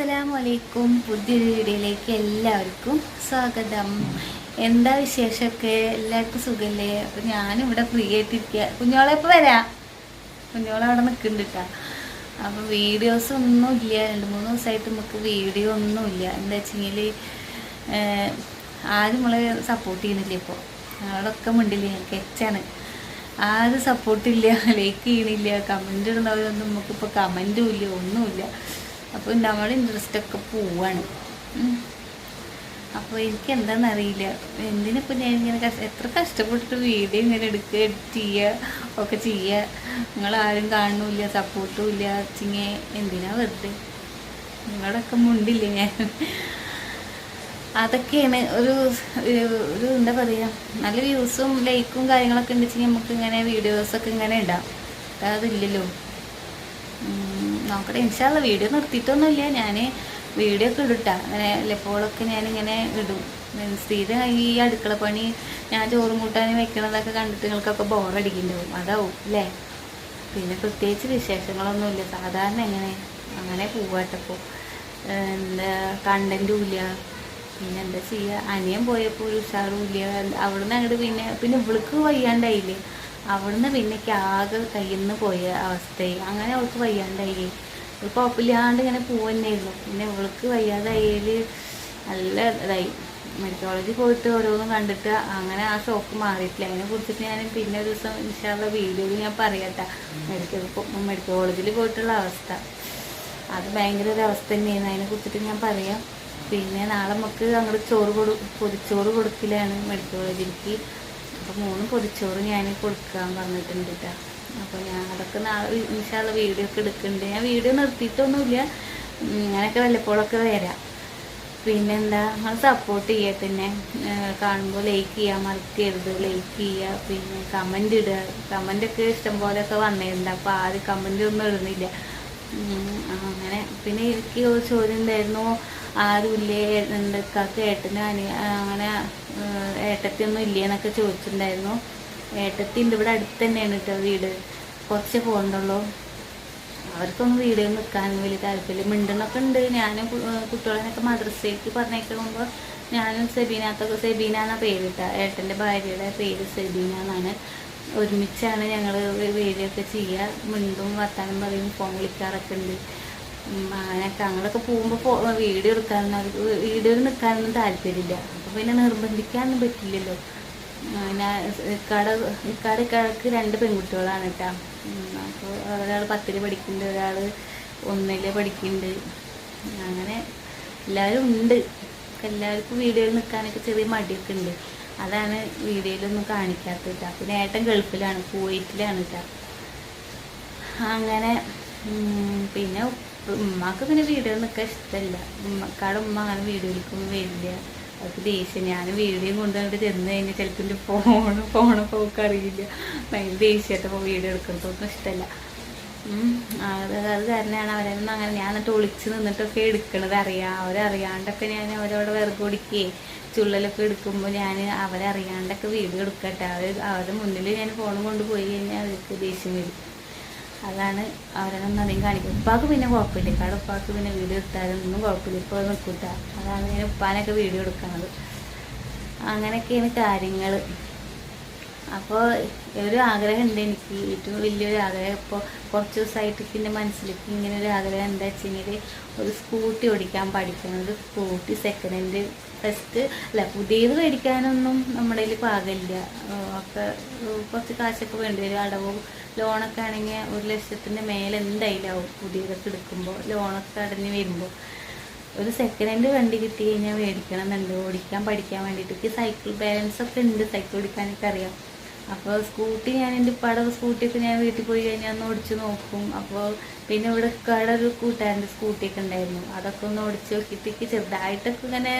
അസ്സലാമലൈക്കും. പുതിയൊരു വീഡിയോയിലേക്ക് എല്ലാവർക്കും സ്വാഗതം. എന്താ വിശേഷമൊക്കെ? എല്ലാവർക്കും സുഖല്ലേ? അപ്പം ഞാനിവിടെ ഫ്രീ ആയിട്ടിരിക്കുക. കുഞ്ഞോളെ ഇപ്പോൾ വരാം. കുഞ്ഞോളെ അവിടെ നിൽക്കുന്നുണ്ട് കേട്ടോ. അപ്പം വീഡിയോസ് ഒന്നുമില്ല, 2-3 ദിവസമായിട്ട് നമുക്ക് വീഡിയോ ഒന്നുമില്ല. എന്താ വെച്ചെങ്കിൽ ആരും നമ്മളെ സപ്പോർട്ട് ചെയ്യുന്നില്ല. ഇപ്പോൾ ഞങ്ങളൊക്കെ മുണ്ടില്ല, കെച്ചാണ്. ആരും സപ്പോർട്ടില്ല, ലൈക്ക് ചെയ്യണില്ല, കമൻ്റ് ഇടുന്നവരൊന്നും നമുക്കിപ്പോൾ കമൻറ്റും ഇല്ല, ഒന്നുമില്ല. അപ്പോൾ നമ്മുടെ ഇൻട്രസ്റ്റൊക്കെ പോവാണ്. അപ്പോൾ എനിക്ക് എന്താണെന്നറിയില്ല, എന്തിനിപ്പോൾ ഞാൻ ഇങ്ങനെ എത്ര കഷ്ടപ്പെട്ടിട്ട് വീഡിയോ ഇങ്ങനെ എടുക്കുക, എഡിറ്റ് ചെയ്യുക ഒക്കെ ചെയ്യുക. നിങ്ങളാരും കാണുന്നില്ല, സപ്പോർട്ടും ഇല്ല ചിങ്ങേ, എന്തിനാ വെറുതെ നിങ്ങളൊക്കെ മുണ്ടില്ലേ. ഞാൻ അതൊക്കെയാണ് ഒരു ഒരു എന്താ പറയുക, നല്ല വ്യൂസും ലൈക്കും കാര്യങ്ങളൊക്കെ ഉണ്ടെങ്കിൽ നമുക്ക് ഇങ്ങനെ വീഡിയോസൊക്കെ ഇങ്ങനെ ഇടാം. അതില്ലല്ലോ. നോക്കട്ടെ, ഇൻഷാല്ല വീഡിയോ നിർത്തിയിട്ടൊന്നുമില്ല. ഞാൻ വീഡിയോ ഒക്കെ ഇടുട്ടാ, അങ്ങനെ എപ്പോഴൊക്കെ ഞാനിങ്ങനെ ഇടും. സ്ഥിരം ഈ അടുക്കള പണി, ഞാൻ ചോറും കൂട്ടാനും വെക്കണതൊക്കെ കണ്ടിട്ട് നിങ്ങൾക്കൊക്കെ ബോറടിക്കുന്നുണ്ടാവും, അതാവും അല്ലേ. പിന്നെ പ്രത്യേകിച്ച് വിശേഷങ്ങളൊന്നുമില്ല, സാധാരണ അങ്ങനെ പോവാട്ടപ്പോൾ എന്താ കണ്ടൻറ്റും ഇല്ല. പിന്നെ എന്താ ചെയ്യുക, അനിയൻ പോയപ്പോൾ ഒരു ഉഷാറും ഇല്ല. അവിടുന്ന് അങ്ങോട്ട് പിന്നെ ഇവൾക്ക് വയ്യാണ്ടായില്ലേ, അവിടുന്ന് പിന്നെ ആകെ കയ്യിൽ നിന്ന് പോയ അവസ്ഥയായി. അങ്ങനെ അവൾക്ക് വയ്യാണ്ടായി, കുഴപ്പമില്ലാണ്ട് ഇങ്ങനെ പോവന്നെയായിരുന്നു. പിന്നെ ഇവൾക്ക് വയ്യാതായാൽ നല്ല ഇതായി. മെഡിക്കൽ കോളേജിൽ പോയിട്ട് ഓരോന്നും കണ്ടിട്ട് അങ്ങനെ ആ ഷോക്ക് മാറിയിട്ടില്ല. അതിനെ കുറിച്ചിട്ട് ഞാൻ പിന്നെ ഒരു ദിവസം ഇൻഷാള്ള വീഡിയോയിൽ ഞാൻ പറയാട്ടാ. മെഡിക്കൽ കോളേജിൽ പോയിട്ടുള്ള അവസ്ഥ അത് ഭയങ്കര ഒരു അവസ്ഥ തന്നെയായിരുന്നു. അതിനെ കുറിച്ചിട്ട് ഞാൻ പറയാം. പിന്നെ നാളെ നമുക്ക് അങ്ങോട്ട് പൊതിച്ചോറ് കൊടുക്കലാണ് മെഡിക്കൽ കോളേജിലേക്ക്. അപ്പോൾ 3 പൊതിച്ചോറ് ഞാൻ കൊടുക്കാൻ പറഞ്ഞിട്ടുണ്ട് കേട്ടോ. അപ്പോൾ ഞാൻ അതൊക്കെ നാളെ ഇൻഷാള്ള വീഡിയോ ഒക്കെ എടുക്കുന്നുണ്ട്. ഞാൻ വീഡിയോ നിർത്തിയിട്ടൊന്നുമില്ല, അങ്ങനെയൊക്കെ വല്ലപ്പോഴൊക്കെ വരാം. പിന്നെന്താ, നിങ്ങൾ സപ്പോർട്ട് ചെയ്യുക. പിന്നെ കാണുമ്പോൾ ലൈക്ക് ചെയ്യാൻ മറക്കരുത്, ലൈക്ക് ചെയ്യുക. പിന്നെ കമൻ്റ് ഇടുക. കമൻ്റൊക്കെ ഇഷ്ടംപോലെയൊക്കെ വന്നിട്ടുണ്ട്, അപ്പോൾ ആരും കമൻ്റ് ഒന്നും ഇടുന്നില്ല. അങ്ങനെ പിന്നെ എനിക്ക് ചോദ്യം ഉണ്ടായിരുന്നു, ആരുമില്ലേ എന്തൊക്കെ ഏട്ടന് അങ്ങനെ ഏട്ടത്തിയൊന്നും ഇല്ലേ എന്നൊക്കെ ചോദിച്ചിട്ടുണ്ടായിരുന്നു. ഏട്ടത്തി ഉണ്ട്, ഇവിടെ അടുത്ത് തന്നെയാണ് കേട്ടോ വീട്, കുറച്ച് പോകണ്ടുള്ളൂ. അവർക്കൊന്നും വീഡിയോ നിൽക്കാൻ വലിയ താല്പര്യം. മിണ്ടുന്നൊക്കെ ഉണ്ട്. ഞാനും കുട്ടികളെന്നൊക്കെ മദ്രസയ്ക്ക് പറഞ്ഞേക്കുമ്പോൾ ഞാനും സെബീന എന്ന പേരിട്ട ഏട്ടൻ്റെ ഭാര്യയുടെ പേര് സെബീന എന്നാണ്. ഒരുമിച്ചാണ് ഞങ്ങൾ വീഡിയോ ഒക്കെ ചെയ്യുക. മിണ്ടും വർത്താനം പറയും, ഫോൺ വിളിക്കാറൊക്കെ ഉണ്ട്. അങ്ങനെയൊക്കെ അങ്ങനെയൊക്കെ പോകുമ്പോൾ വീഡിയോ വീഡിയോയിൽ നിൽക്കാനൊന്നും താല്പര്യമില്ല. അപ്പോൾ പിന്നെ നിർബന്ധിക്കാനൊന്നും പറ്റില്ലല്ലോ. പിന്നെ ഇക്കാടക്ക് 2 പെൺകുട്ടികളാണ് കേട്ടോ. അപ്പോൾ ഒരാൾ 10ൽ പഠിക്കുന്നുണ്ട്, ഒരാൾ 1ൽ പഠിക്കുന്നുണ്ട്. അങ്ങനെ എല്ലാവരും ഉണ്ട്. എല്ലാവർക്കും വീഡിയോയിൽ നിൽക്കാനൊക്കെ ചെറിയ മടിയൊക്കെ ഉണ്ട്. അതാണ് വീഡിയോയിലൊന്നും കാണിക്കാത്തത് കേട്ടോ. പിന്നെ ഏട്ടൻ ഗൾഫിലാണ്, കുവൈറ്റിലാണ് കേട്ടോ. അങ്ങനെ പിന്നെ ഉമ്മക്ക് പിന്നെ വീഡിയോ നിൽക്കാൻ ഇഷ്ടമല്ല. ഉമ്മക്കാട് ഉമ്മ അങ്ങനെ വീഡിയോയിലേക്കൊന്നും വരില്ല, അവർക്ക് ദേഷ്യം. ഞാൻ വീഡിയോ കൊണ്ടുവന്നിട്ട് ചെന്ന് കഴിഞ്ഞാൽ ചിലപ്പോൾ എൻ്റെ ഫോണൊക്കെ അവർക്ക് അറിയില്ല. ഭയങ്കര ദേഷ്യമായിട്ടപ്പോൾ വീഡിയോ എടുക്കുന്നതൊന്നും ഇഷ്ടമല്ല. അത് കാരണമാണ് അവരൊന്നും അങ്ങനെ ഞാൻ എന്നിട്ട് ഒളിച്ച് നിന്നിട്ടൊക്കെ എടുക്കണത് അറിയാം. അവരറിയാണ്ടൊക്കെ ഞാൻ അവരോട് വിറക് ഒടിക്കുകയും ചുള്ളലൊക്കെ എടുക്കുമ്പോൾ ഞാൻ അവരറിയാണ്ടൊക്കെ വീഡിയോ എടുക്കട്ടെ. അവരുടെ മുന്നിൽ ഞാൻ ഫോൺ കൊണ്ടുപോയി കഴിഞ്ഞാൽ അവർക്ക് ദേഷ്യം വരും. അതാണ് അവരൊന്നും അധികം കാണിക്കും. ഉപ്പാക്ക് പിന്നെ കുഴപ്പമില്ല, കാരണം ഉപ്പാക്ക് പിന്നെ വീഡിയോ എടുത്താലൊന്നും കുഴപ്പമില്ല, ഇപ്പോൾ നിൽക്കൂട്ട. അതാണ് ഞാൻ ഉപ്പാനൊക്കെ വീഡിയോ എടുക്കുന്നത്. അങ്ങനെയൊക്കെയാണ് കാര്യങ്ങൾ. അപ്പോൾ ഒരു ആഗ്രഹം ഉണ്ട് എനിക്ക്, ഏറ്റവും വലിയൊരു ആഗ്രഹം. ഇപ്പോൾ കുറച്ച് ദിവസമായിട്ട് എൻ്റെ മനസ്സിലേക്ക് ഇങ്ങനെ ഒരു ആഗ്രഹം എന്താ വെച്ചെങ്കിൽ ഒരു സ്കൂട്ടി ഓടിക്കാൻ പഠിക്കണം. ഒരു സ്കൂട്ടി സെക്കൻഡ് ഹാൻഡ്, ഫസ്റ്റ് അല്ല പുതിയത് മേടിക്കാനൊന്നും നമ്മുടെ കയ്യിൽ പാകമില്ല. ഒക്കെ കുറച്ച് കാശൊക്കെ വേണ്ടി വരും. അടവും ലോണൊക്കെ ആണെങ്കിൽ 1 ലക്ഷത്തിൻ്റെ മേലെ എന്തായാലും പുതിയതൊക്കെ എടുക്കുമ്പോൾ, ലോണൊക്കെ അടഞ്ഞ് വരുമ്പോൾ. ഒരു സെക്കൻഡ് ഹാൻഡ് വണ്ടി കിട്ടി കഴിഞ്ഞാൽ മേടിക്കണം എന്നുണ്ട്, ഓടിക്കാൻ പഠിക്കാൻ വേണ്ടിയിട്ട്. എനിക്ക് സൈക്കിൾ ബാലൻസ് ഒക്കെ ഉണ്ട്, സൈക്കിൾ ഓടിക്കാനൊക്കെ അറിയാം. അപ്പോൾ സ്കൂട്ടി ഞാൻ എൻ്റെ ഉപ്പാടെ സ്കൂട്ടിയൊക്കെ ഞാൻ വീട്ടിൽ പോയി കഴിഞ്ഞാൽ ഒന്ന് ഓടിച്ച് നോക്കും. അപ്പോൾ പിന്നെ ഇവിടെ ഉപ്പാടെ ഒരു കൂട്ടുകാരൻ്റെ സ്കൂട്ടിയൊക്കെ ഉണ്ടായിരുന്നു, അതൊക്കെ ഒന്ന് ഓടിച്ച് നോക്കിയിട്ട് ചെറുതായിട്ടൊക്കെ ഇങ്ങനെ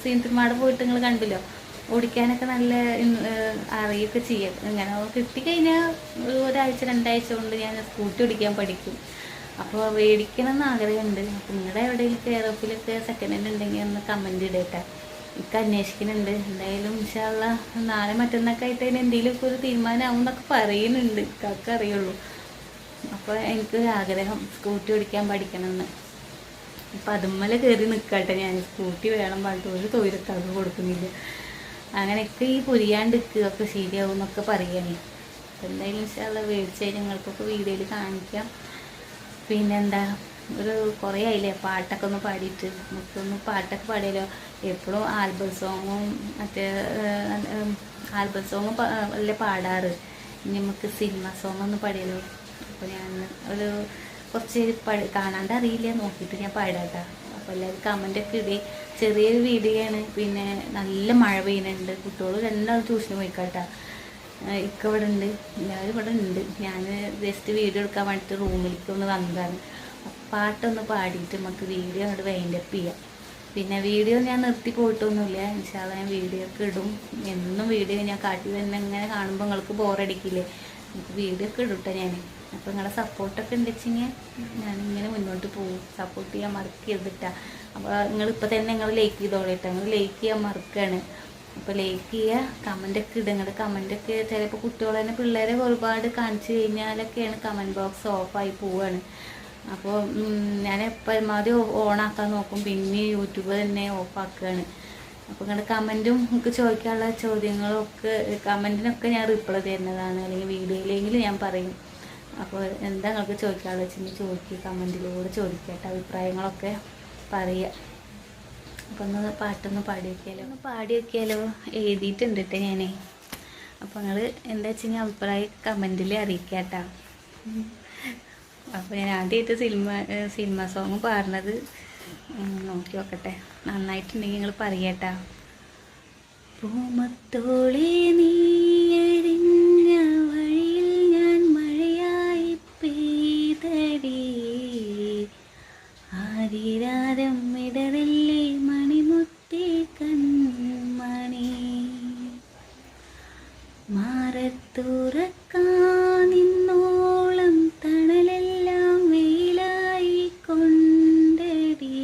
സീനത്തിന്മാടെ പോയിട്ട് നിങ്ങൾ കണ്ടല്ലോ, ഓടിക്കാനൊക്കെ നല്ല അറിയൊക്കെ ചെയ്യാം. ഇങ്ങനെ കിട്ടിക്കഴിഞ്ഞാൽ ഒരാഴ്ച 2 ആഴ്ച കൊണ്ട് ഞാൻ സ്കൂട്ടി ഓടിക്കാൻ പഠിക്കും. അപ്പോൾ മേടിക്കണം എന്ന് ആഗ്രഹമുണ്ട്. അപ്പോൾ നിങ്ങളുടെ എവിടെയെങ്കിലും കെയറോപ്പിലൊക്കെ സെക്കൻഡ് ഹാൻഡ് ഉണ്ടെങ്കിൽ ഒന്ന് കമൻറ്റ് ഇടേട്ടെ. എനിക്ക് അന്വേഷിക്കുന്നുണ്ട്. എന്തായാലും ഇൻഷാള്ള നാളെ മറ്റന്നൊക്കെ ആയിട്ട് അതിന് എന്തെങ്കിലുമൊക്കെ ഒരു തീരുമാനമാവും എന്നൊക്കെ പറയുന്നുണ്ട്, ഇക്കാക്ക് അറിയുള്ളൂ. അപ്പോൾ എനിക്കൊരു ആഗ്രഹം സ്കൂട്ടി ഓടിക്കാൻ പഠിക്കണമെന്ന്. അപ്പം അതുമ്മലെ കയറി നിൽക്കട്ടെ ഞാൻ. സ്കൂട്ടി വേണം പറഞ്ഞിട്ട് ഒരു തൊഴിലൊക്കെ കൊടുക്കുന്നില്ല. അങ്ങനെയൊക്കെ ഈ പുരിയാണ്ടിരിക്കുകയൊക്കെ ശരിയാവും എന്നൊക്കെ പറയണേ. എന്തായാലും ഇൻഷാല്ലാ മേടിച്ച് ഞങ്ങൾക്കൊക്കെ വീഡിയോയിൽ കാണിക്കാം. പിന്നെന്താ, ഒരു കുറേ ആയില്ലേ പാട്ടൊക്കെ ഒന്ന് പാടിയിട്ട്. നമുക്കൊന്ന് പാട്ടൊക്കെ പാടിയാലോ. എപ്പോഴും ആൽബം സോങ്ങും മറ്റേ ആൽബം സോങ്ങും അല്ലേ പാടാറ്. ഇനി നമുക്ക് സിനിമ സോങ് ഒന്ന് പാടിയാലോ. അപ്പോൾ ഞാൻ ഒരു കുറച്ച് കാണാണ്ട് അറിയില്ല, നോക്കിയിട്ട് ഞാൻ പാടാട്ടാ. അപ്പോൾ എല്ലാവരും കമൻ്റൊക്കെ ഇടേ. ചെറിയൊരു വീഡിയോ ആണ്. പിന്നെ നല്ല മഴ പെയ്യുന്നുണ്ട്. കുട്ടികൾ രണ്ടാളും ട്യൂഷന് പോയിക്കാട്ടാ. ഇക്ക ഇവിടെ ഉണ്ട്, എല്ലാവരും ഇവിടെ ഉണ്ട്. ഞാൻ ജസ്റ്റ് വീഡിയോ എടുക്കാൻ വേണ്ടിയിട്ട് റൂമിലേക്ക് ഒന്ന് വന്നതാണ്. പാട്ടൊന്ന് പാടിയിട്ട് നമുക്ക് വീഡിയോ അങ്ങോട്ട് വൈൻഡപ്പ് ചെയ്യാം. പിന്നെ വീഡിയോ ഞാൻ നിർത്തി പോയിട്ടൊന്നുമില്ല. ഇൻഷാല്ലാ ഞാൻ വീഡിയോ ഒക്കെ ഇടും. എന്നും വീഡിയോ ഞാൻ കാട്ടി തന്നെ ഇങ്ങനെ കാണുമ്പോൾ നിങ്ങൾക്ക് ബോറടിക്കില്ലേ. എനിക്ക് വീഡിയോ ഒക്കെ ഇടട്ടെ ഞാൻ. അപ്പോൾ നിങ്ങളെ സപ്പോർട്ടൊക്കെ ഉണ്ടെച്ചെങ്കിൽ ഞാനിങ്ങനെ മുന്നോട്ട് പോകും. സപ്പോർട്ട് ചെയ്യാൻ മറക്കരുതിട്ടാ. അപ്പോൾ നിങ്ങളിപ്പോൾ തന്നെ നിങ്ങൾ ലൈക്ക് ചെയ്തോളേട്ടോ. നിങ്ങൾ ലൈക്ക് ചെയ്യാൻ മറക്കുകയാണ്. അപ്പോൾ ലൈക്ക് ചെയ്യുക, കമൻ്റൊക്കെ ഇടുക. നിങ്ങളുടെ കമൻ്റൊക്കെ ചിലപ്പോൾ കുട്ടികൾ തന്നെ പിള്ളേരെ ഒരുപാട് കാണിച്ചു കഴിഞ്ഞാലൊക്കെയാണ് കമൻറ്റ് ബോക്സ് ഓഫായി പോവുകയാണ്. അപ്പോൾ ഞാൻ പരമാവധി ഓണാക്കാൻ നോക്കും. പിന്നെ യൂട്യൂബ് തന്നെ ഓഫാക്കുകയാണ്. അപ്പോൾ നിങ്ങളുടെ കമൻറ്റും നിങ്ങൾക്ക് ചോദിക്കാനുള്ള ചോദ്യങ്ങളൊക്കെ കമൻറ്റിനൊക്കെ ഞാൻ റിപ്ലൈ തരുന്നതാണ്. അല്ലെങ്കിൽ വീഡിയോയിലെങ്കിലും ഞാൻ പറയും. അപ്പോൾ എന്താ നിങ്ങൾക്ക് ചോദിക്കാനുള്ള വെച്ചെങ്കിൽ ചോദിക്കുക, കമൻറ്റിലൂടെ ചോദിക്കട്ടെ. അഭിപ്രായങ്ങളൊക്കെ പറയുക. അപ്പോൾ ഒന്ന് പാട്ടൊന്ന് പാടി വയ്ക്കാലോ. ഒന്ന് പാടി വയ്ക്കാലോ. എഴുതിയിട്ടുണ്ട് കേട്ടോ ഞാൻ. അപ്പോൾ നിങ്ങൾ എന്താ വെച്ചെങ്കിൽ അഭിപ്രായം കമൻറ്റിൽ അറിയിക്കാട്ടോ. അപ്പോൾ ഞാൻ ആദ്യമായിട്ട് സിനിമ സോങ് പാടുന്നത് നോക്കി നോക്കട്ടെ. നന്നായിട്ടുണ്ടെങ്കിൽ നിങ്ങൾ പറയട്ടാ. പൂമത്തോളെ നീ എരിഞ്ഞ വഴിയിൽ ഞാൻ മഴയായി പെയ്തടി, ആരിരാരം ഇടറല്ലേ മണിമുത്തി കൺമണി, മാറത്തുറക്കാൻ നിന്നോളം തണലെല്ലാം വെയിലായി കൊണ്ടടി,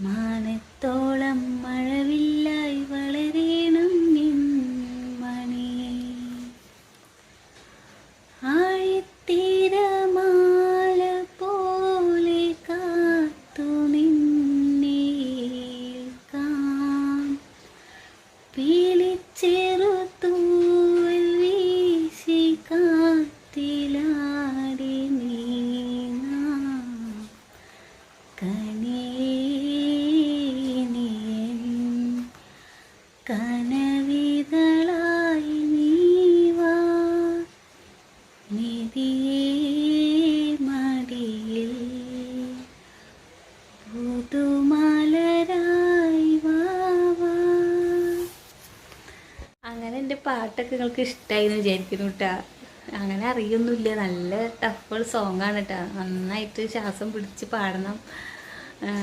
മാനത്തോളം മഴവില്ലായി വളരേണം നിൻമണി, ആഴിത്തീരമാല പോലെ കാത്തു നിന്നേൽക്കാം, പീലിച്ചെറുത്തൂവൽ വീശി കാറ്റിലാടി നീങ്ങാം, കനവിതളായി നീവാ, നിധിയേ മടിയിൽ പുതുമലരായി വാവാ. അങ്ങനെ എൻ്റെ പാട്ടൊക്കെ നിങ്ങൾക്ക് ഇഷ്ടമായി എന്ന് വിചാരിക്കുന്നു കേട്ടോ. അങ്ങനെ അറിയൊന്നുമില്ല, നല്ല ടഫ് സോങ്ങാണ് കേട്ടോ. നന്നായിട്ട് ശ്വാസം പിടിച്ച് പാടണം.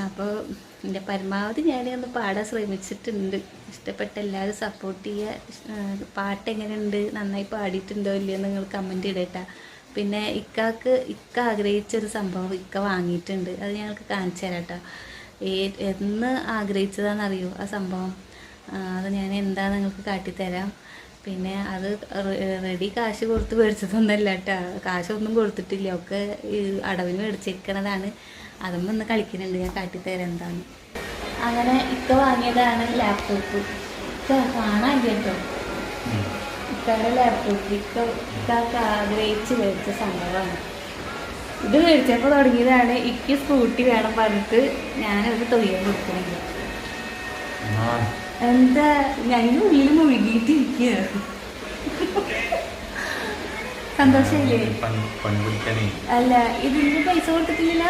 അപ്പോൾ എൻ്റെ പരമാവധി ഞാനൊന്ന് പാടാൻ ശ്രമിച്ചിട്ടുണ്ട്. ഇഷ്ടപ്പെട്ട എല്ലാവരും സപ്പോർട്ട് ചെയ്യുക. പാട്ട് എങ്ങനെയുണ്ട്, നന്നായി പാടിയിട്ടുണ്ടോ ഇല്ലയോ നിങ്ങൾ കമൻറ്റ് ഇടട്ടാ. പിന്നെ ഇക്ക ആഗ്രഹിച്ചൊരു സംഭവം ഇക്ക വാങ്ങിയിട്ടുണ്ട്. അത് ഞങ്ങൾക്ക് കാണിച്ചു തരാം കേട്ടോ. എന്ന് ആഗ്രഹിച്ചതാണെന്നറിയോ ആ സംഭവം? അത് ഞാൻ എന്താണെന്ന് നിങ്ങൾക്ക് കാട്ടിത്തരാം. പിന്നെ അത് റെഡി കാശ് കൊടുത്ത് മേടിച്ചതൊന്നുമല്ല കേട്ടോ. കാശൊന്നും കൊടുത്തിട്ടില്ല, ഒക്കെ അടവിന് മേടിച്ചിരിക്കണതാണ്. അതുമ്പോൾ ഒന്ന് കളിക്കുന്നുണ്ട്. ഞാൻ കാട്ടിത്തരാം എന്താണ്. അങ്ങനെ ഇക്ക വാങ്ങിയതാണ് ലാപ്ടോപ്പ്. ഇക്ക കാണാൻ കേട്ടോ. ഇക്കയുടെ ലാപ്ടോപ്പ് ഇക്കൊക്കെ ആഗ്രഹിച്ച് മേടിച്ച സംഭവമാണ്. ഇത് മേടിച്ചപ്പോൾ തുടങ്ങിയതാണ്. ഇക്ക് സ്കൂട്ടി വേണം പറഞ്ഞിട്ട് ഞാനൊരു തൊയ്യം കൊടുക്കുന്നില്ല. എന്താ ഞാൻ ഉള്ളിൽ മുഴുകിയിട്ടിരിക്കുക. സന്തോഷമില്ലേ? അല്ല, ഇതിന് പൈസ കൊടുത്തിട്ടില്ല.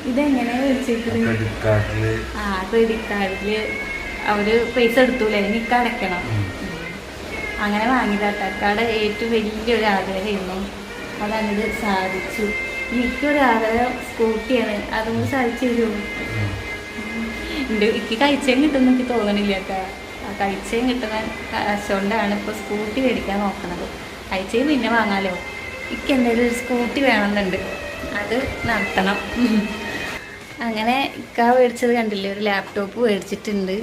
ഇതെങ്ങനെ മേടിച്ചേക്കുന്നത്? ക്രെഡിറ്റ് കാർഡില് അവര് പൈസ എടുത്തൂലേ, എനിക്ക് അടയ്ക്കണം. അങ്ങനെ വാങ്ങിയതാട്ടക്കാട് ഏറ്റവും വലിയൊരു ആഗ്രഹമായിരുന്നു. അതങ്ങോട്ട് സാധിച്ചു. എനിക്കൊരു ആഗ്രഹം സ്കൂട്ടിയാണ്. അതുകൊണ്ട് സാധിച്ചു തരുമോ? എനിക്ക് കഴിച്ചേം കിട്ടുമെന്ന് എനിക്ക് തോന്നണില്ല കേട്ടോ. ആ കഴിച്ചേം കിട്ടുന്ന കാശുകൊണ്ടാണ് ഇപ്പോൾ സ്കൂട്ടി മേടിക്കാൻ നോക്കണത്. കഴിച്ചേം പിന്നെ വാങ്ങാമല്ലോ. എനിക്ക് എന്തായാലും ഒരു സ്കൂട്ടി വേണമെന്നുണ്ട്, അത് നടത്തണം. അങ്ങനെ ഇക്ക മേടിച്ചത് കണ്ടില്ലേ, ഒരു ലാപ്ടോപ്പ് മേടിച്ചിട്ടുണ്ട്.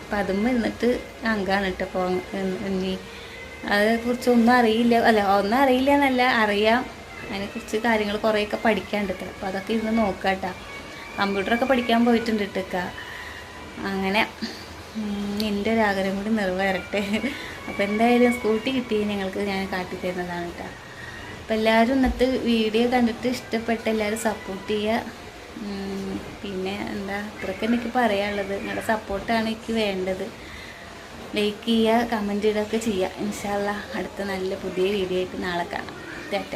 അപ്പം അതും എന്നിട്ട് അങ്കാണ് കേട്ടോ. അപ്പോൾ ഇനി അതേക്കുറിച്ചൊന്നും അറിയില്ല. ഒന്നും അറിയില്ല എന്നല്ല, അറിയാം. അതിനെക്കുറിച്ച് കാര്യങ്ങൾ കുറേയൊക്കെ പഠിക്കാണ്ട്. അപ്പോൾ അതൊക്കെ ഇരുന്ന് നോക്കാം കേട്ടോ. കമ്പ്യൂട്ടറൊക്കെ പഠിക്കാൻ പോയിട്ടുണ്ട് ഇട്ടക്ക. അങ്ങനെ എൻ്റെ ഒരു ആഗ്രഹം കൂടി നിറവേറട്ടെ. അപ്പോൾ എന്തായാലും സ്കൂട്ടി കിട്ടി ഞങ്ങൾക്ക് ഞാൻ കാട്ടിത്തരുന്നതാണ് കേട്ടോ. അപ്പോൾ എല്ലാവരും ഇന്നത്തെ വീഡിയോ കണ്ടിട്ട് ഇഷ്ടപ്പെട്ട എല്ലാവരും സപ്പോർട്ട് ചെയ്യുക. പിന്നെ എന്താ ഇത്രയൊക്കെ എനിക്ക് പറയാനുള്ളത്. നിങ്ങളുടെ സപ്പോർട്ടാണ് എനിക്ക് വേണ്ടത്. ലൈക്ക് ചെയ്യുക, കമൻറ്റ് ഇടുകയൊക്കെ ചെയ്യുക. ഇൻഷാ അല്ലാഹ് അടുത്ത നല്ല പുതിയ വീഡിയോ ആയിട്ട് നാളെ കാണാം. ടാറ്റ.